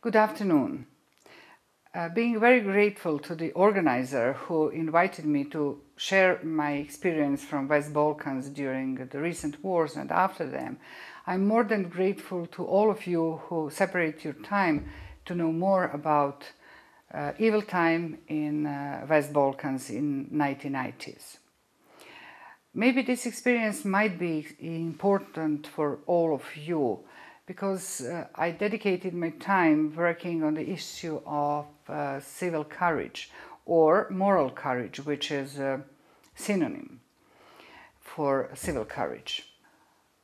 Good afternoon. Being very grateful to the organizer who invited me to share my experience from West Balkans during the recent wars and after them, I'm more than grateful to all of you who separate your time to know more about evil time in West Balkans in 1990s. Maybe this experience might be important for all of you because I dedicated my time working on the issue of civil courage or moral courage, which is a synonym for civil courage.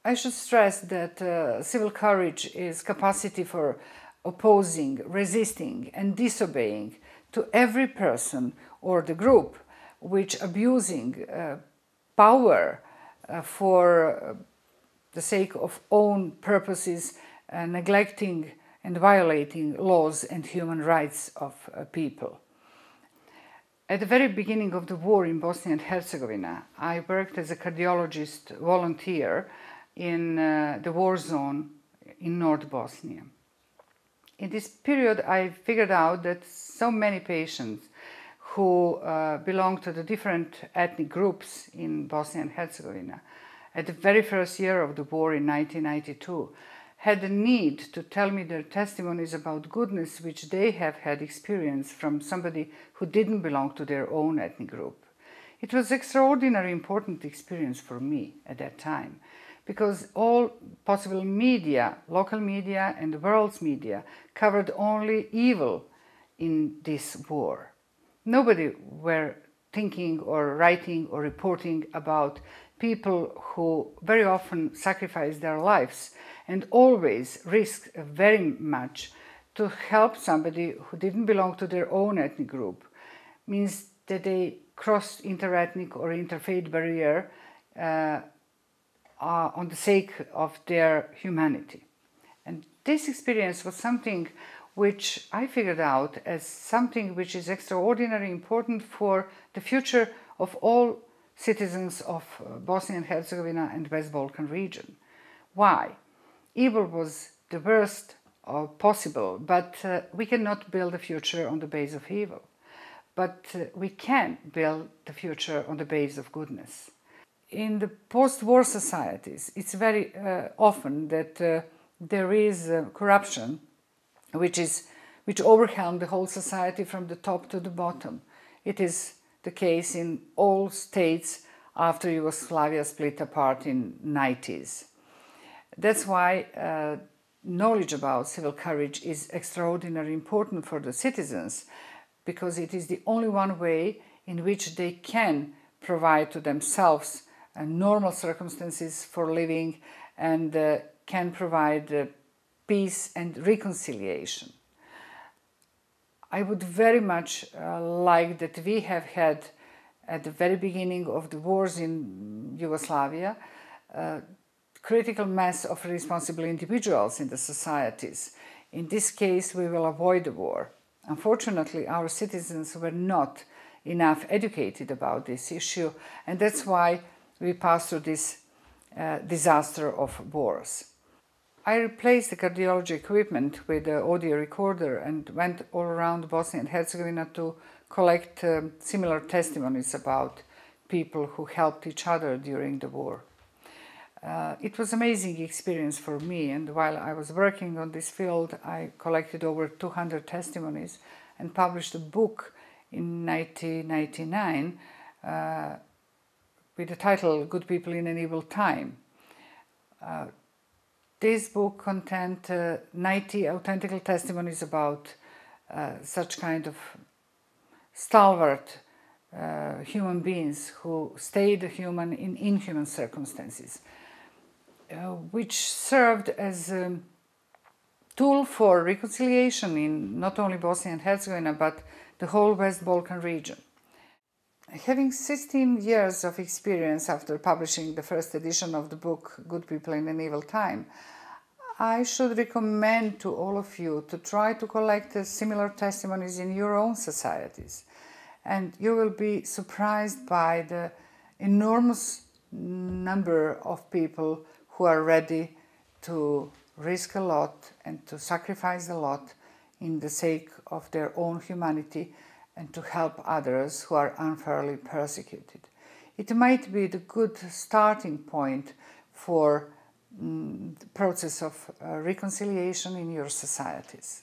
I should stress that civil courage is capacity for opposing, resisting and disobeying to every person or the group which abusing power for the sake of own purposes, neglecting and violating laws and human rights of people. At the very beginning of the war in Bosnia and Herzegovina, I worked as a cardiologist volunteer in the war zone in North Bosnia. In this period, I figured out that so many patients who belong to the different ethnic groups in Bosnia and Herzegovina at the very first year of the war in 1992, had the need to tell me their testimonies about goodness which they have had experienced from somebody who didn't belong to their own ethnic group. It was extraordinarily important experience for me at that time, because all possible media, local media and the world's media, covered only evil in this war. Nobody were thinking or writing or reporting about people who very often sacrifice their lives and always risk very much to help somebody who didn't belong to their own ethnic group. Means that they crossed interethnic or interfaith barrier on the sake of their humanity. And this experience was something which I figured out as something which is extraordinarily important for the future of all citizens of Bosnia and Herzegovina and West Balkan region. Why? Evil was the worst possible, but we cannot build a future on the base of evil. But we can build the future on the base of goodness. In the post-war societies, it's very often that there is corruption which overwhelmed the whole society from the top to the bottom. It is the case in all states after Yugoslavia split apart in 90s. That's why knowledge about civil courage is extraordinarily important for the citizens, because it is the only one way in which they can provide to themselves normal circumstances for living and can provide peace and reconciliation. I would very much like that we have had, at the very beginning of the wars in Yugoslavia, critical mass of responsible individuals in the societies. In this case, we will avoid the war. Unfortunately, our citizens were not enough educated about this issue, and that's why we passed through this disaster of wars. I replaced the cardiology equipment with the audio recorder and went all around Bosnia and Herzegovina to collect similar testimonies about people who helped each other during the war. It was an amazing experience for me, and while I was working on this field, I collected over 200 testimonies and published a book in 1999 with the title Good People in an Evil Time. This book contained 90 authentic testimonies about such kind of stalwart human beings who stayed human in inhuman circumstances, which served as a tool for reconciliation in not only Bosnia and Herzegovina but the whole West Balkan region. Having 16 years of experience after publishing the first edition of the book Good People in an Evil Time, I should recommend to all of you to try to collect similar testimonies in your own societies. And you will be surprised by the enormous number of people who are ready to risk a lot and to sacrifice a lot in the sake of their own humanity and to help others who are unfairly persecuted. It might be the good starting point for the process of reconciliation in your societies.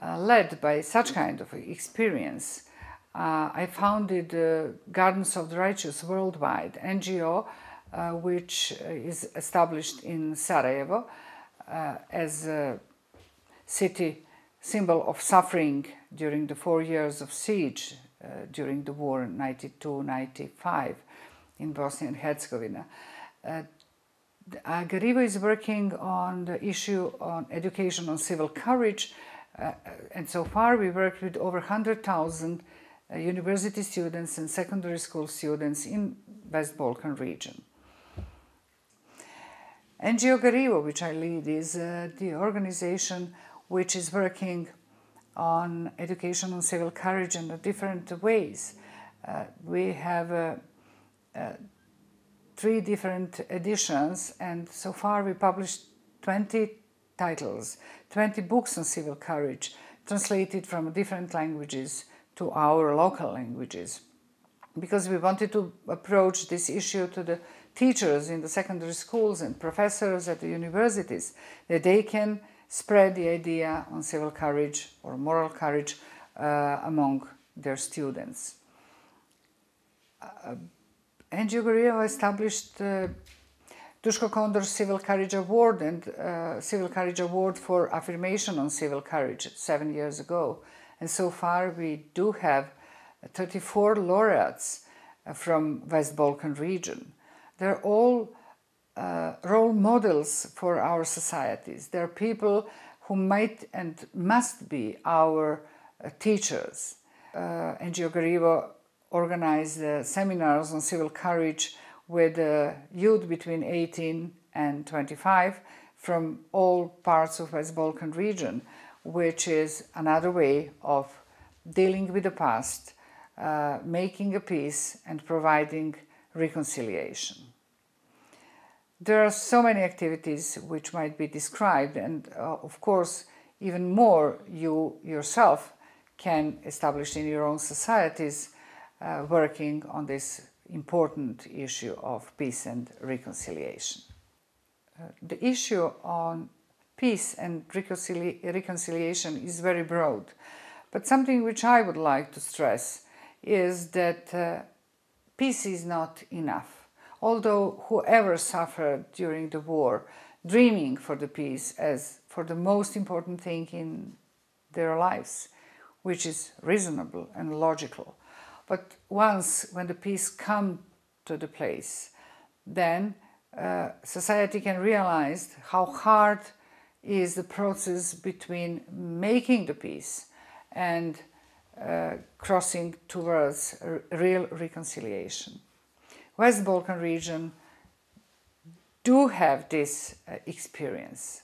Led by such kind of experience, I founded Gardens of the Righteous Worldwide, NGO, which is established in Sarajevo as a city symbol of suffering during the 4 years of siege during the war in 92-95 in Bosnia and Herzegovina. Garivo is working on the issue on education on civil courage, and so far we worked with over 100,000 university students and secondary school students in West Balkan region. NGO Garivo, which I lead, is the organization which is working on education on civil courage in different ways. We have 3 different editions, and so far we published 20 titles, 20 books on civil courage, translated from different languages to our local languages, because we wanted to approach this issue to the teachers in the secondary schools and professors at the universities, that they can spread the idea on civil courage or moral courage among their students. NGO Garivo established Duško Kondor Civil Courage Award and Civil Courage Award for Affirmation on Civil Courage 7 years ago. And so far we do have 34 laureates from West Balkan region. They're all role models for our societies. They're people who might and must be our teachers. NGO Garivo organized seminars on civil courage with youth between 18 and 25 from all parts of West Balkan region, which is another way of dealing with the past, making a peace and providing reconciliation. There are so many activities which might be described, and of course even more you yourself can establish in your own societies, working on this important issue of peace and reconciliation. The issue on peace and reconciliation is very broad, but something which I would like to stress is that peace is not enough. Although whoever suffered during the war, dreaming for the peace as for the most important thing in their lives, which is reasonable and logical. But once when the peace comes to the place, then society can realize how hard is the process between making the peace and crossing towards real reconciliation. West Balkan region do have this experience.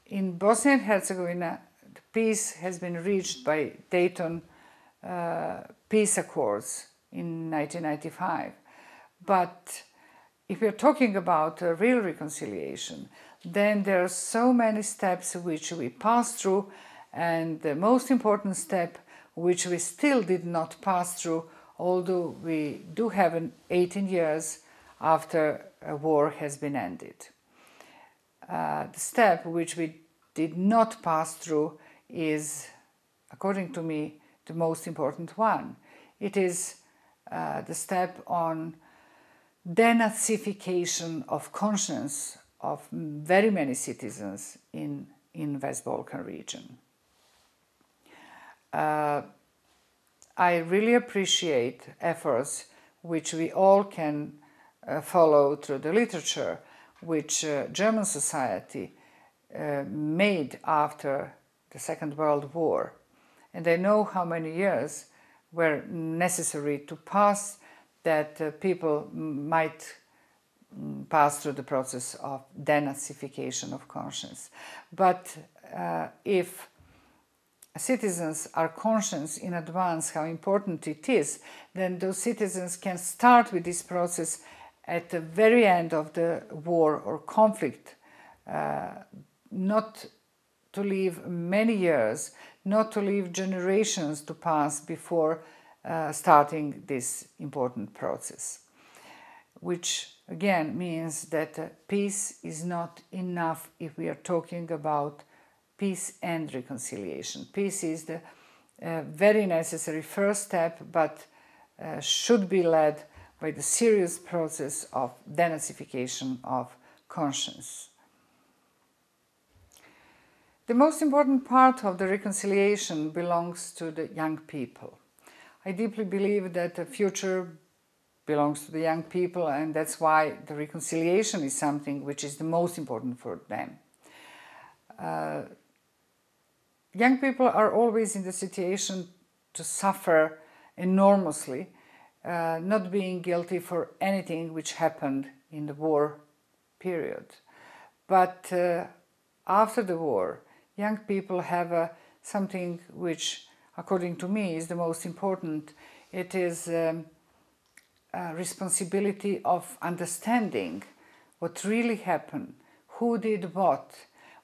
In Bosnia and Herzegovina, the peace has been reached by Dayton peace accords in 1995. But if we're talking about real reconciliation, then there are so many steps which we passed through, and the most important step which we still did not pass through, although we do have 18 years after a war has been ended. The step which we did not pass through is, according to me, the most important one. It is the step on denazification of conscience of very many citizens in West Balkan region. I really appreciate efforts which we all can follow through the literature, which German society made after the Second World War. And I know how many years were necessary to pass that people might pass through the process of denazification of conscience. But if citizens are conscious in advance how important it is, then those citizens can start with this process at the very end of the war or conflict, not to leave many years, not to leave generations to pass before starting this important process. Which again means that peace is not enough if we are talking about peace and reconciliation. Peace is the very necessary first step, but should be led by the serious process of denazification of conscience. The most important part of the reconciliation belongs to the young people. I deeply believe that the future belongs to the young people, and that's why the reconciliation is something which is the most important for them. Young people are always in the situation to suffer enormously, not being guilty for anything which happened in the war period. But after the war, young people have something which, according to me, is the most important. It is responsibility of understanding what really happened, who did what,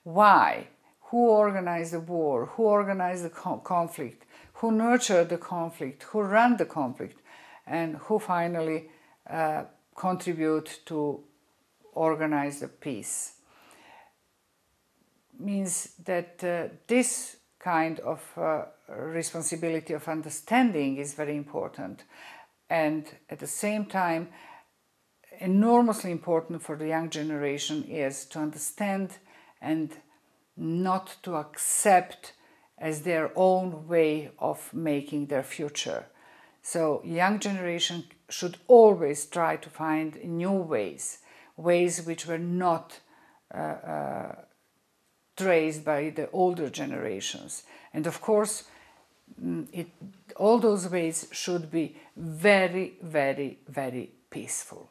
why, who organized the war, who organized the conflict, who nurtured the conflict, who ran the conflict, and who finally contribute to organize the peace. Means that this kind of responsibility of understanding is very important, and at the same time enormously important for the young generation is to understand and not to accept as their own way of making their future. So young generation should always try to find new ways which were not traced by the older generations. And of course, all those ways should be very, very, very peaceful.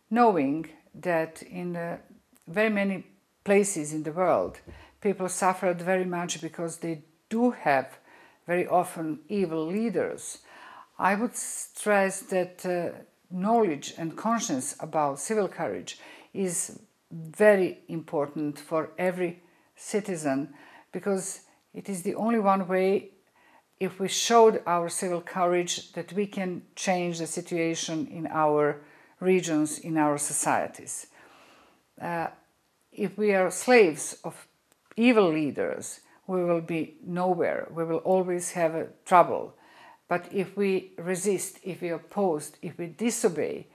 Knowing that in very many places in the world, people suffered very much because they do have very often evil leaders, I would stress that knowledge and conscience about civil courage is very important for every citizen, because it is the only one way, if we showed our civil courage, that we can change the situation in our regions, in our societies. If we are slaves of evil leaders, we will be nowhere. We will always have trouble. But if we resist, if we oppose, if we disobey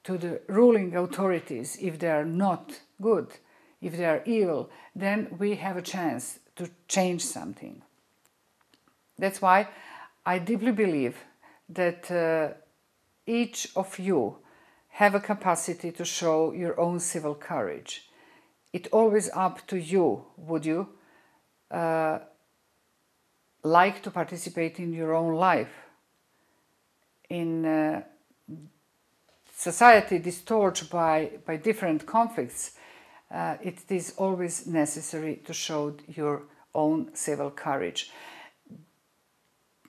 to the ruling authorities, if they are not good, if they are evil, then we have a chance to change something. That's why I deeply believe that each of you have a capacity to show your own civil courage. It's always up to you. Would you like to participate in your own life? In society distorted by different conflicts, it is always necessary to show your own civil courage.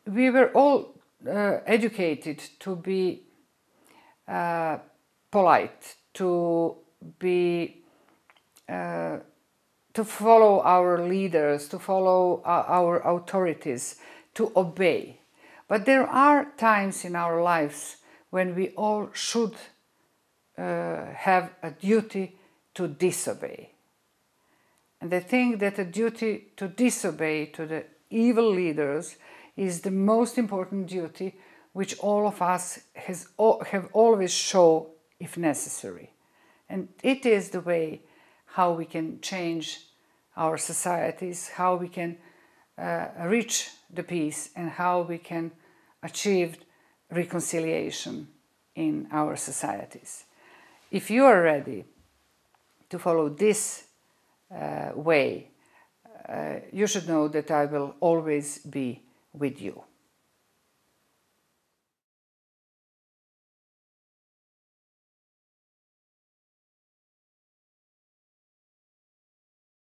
We were all educated to be polite, to be to follow our leaders, to follow our authorities, to obey. But there are times in our lives when we all should have a duty to disobey. And I think that a duty to disobey to the evil leaders is the most important duty which all of us have always shown if necessary. And it is the way how we can change our societies, how we can reach the peace, and how we can achieve reconciliation in our societies. If you are ready to follow this way, you should know that I will always be with you.